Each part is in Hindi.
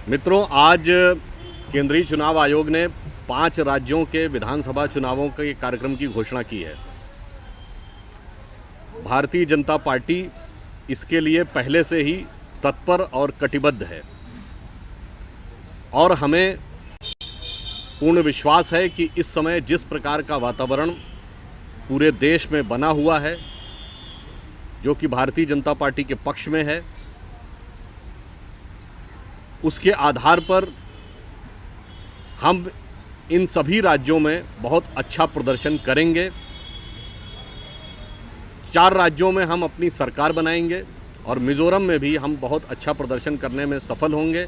मित्रों, आज केंद्रीय चुनाव आयोग ने 5 राज्यों के विधानसभा चुनावों के कार्यक्रम की घोषणा की है। भारतीय जनता पार्टी इसके लिए पहले से ही तत्पर और कटिबद्ध है और हमें पूर्ण विश्वास है कि इस समय जिस प्रकार का वातावरण पूरे देश में बना हुआ है, जो कि भारतीय जनता पार्टी के पक्ष में है, उसके आधार पर हम इन सभी राज्यों में बहुत अच्छा प्रदर्शन करेंगे। 4 राज्यों में हम अपनी सरकार बनाएंगे और मिज़ोरम में भी हम बहुत अच्छा प्रदर्शन करने में सफल होंगे,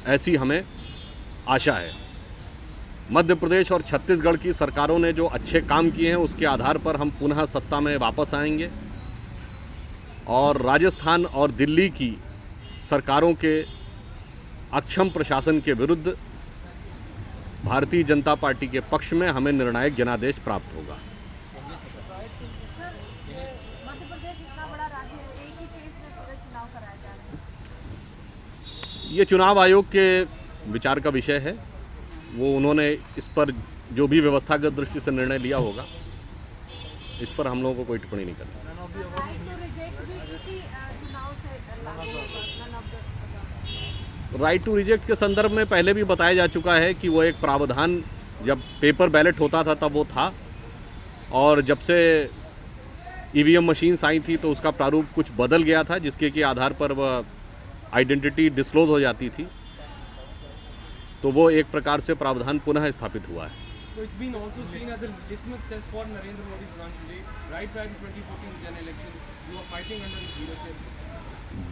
ऐसी हमें आशा है। मध्य प्रदेश और छत्तीसगढ़ की सरकारों ने जो अच्छे काम किए हैं, उसके आधार पर हम पुनः सत्ता में वापस आएंगे और राजस्थान और दिल्ली की सरकारों के अक्षम प्रशासन के विरुद्ध भारतीय जनता पार्टी के पक्ष में हमें निर्णायक जनादेश प्राप्त होगा। मध्य प्रदेश इतना बड़ा राज्य है, एक ही फेज में पूरे चुनाव कराए जा रहे हैं। ये चुनाव आयोग के विचार का विषय है। वो उन्होंने इस पर जो भी व्यवस्थागत दृष्टि से निर्णय लिया होगा, इस पर हम लोगों को कोई टिप्पणी नहीं करनी। राइट टू रिजेक्ट के संदर्भ में पहले भी बताया जा चुका है कि वो एक प्रावधान जब पेपर बैलेट होता था तब वो था, और जब से ईवीएम मशीन्स आई थी तो उसका प्रारूप कुछ बदल गया था, जिसके के आधार पर वह आइडेंटिटी डिस्क्लोज हो जाती थी। तो वो एक प्रकार से प्रावधान पुनः स्थापित हुआ है। So it's been also seen as a litmus test for Narendra Modi's run today. Right back in 2014 general elections, you are fighting under his leadership.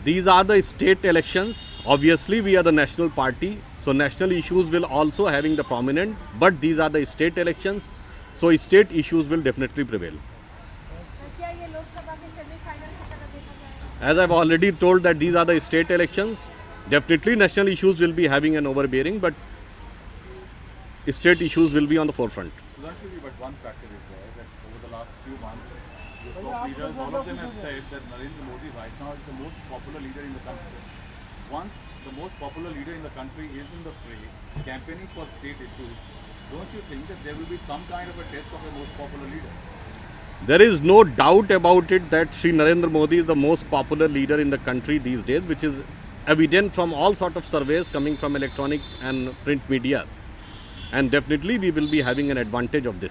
These are the state elections. Obviously, we are the national party, so national issues will also having the prominent. But these are the state elections, so state issues will definitely prevail. क्या ये लोकसभा के सेमीफाइनल की तरह देखा जाएगा? As I've already told that these are the state elections. Definitely, national issues will be having an overbearing, but state issues will be on the forefront. So that should be but one factor is there that over the last few months, your top leaders, all of them have said that Narendra Modi right now is the most popular leader in the country. Once the most popular leader in the country is in the fray, campaigning for state issues, don't you think that there will be some kind of a test of a most popular leader? There is no doubt about it that Shri Narendra Modi is the most popular leader in the country these days, which is evident from all sort of surveys coming from electronic and print media. And definitely we will be having an advantage of this.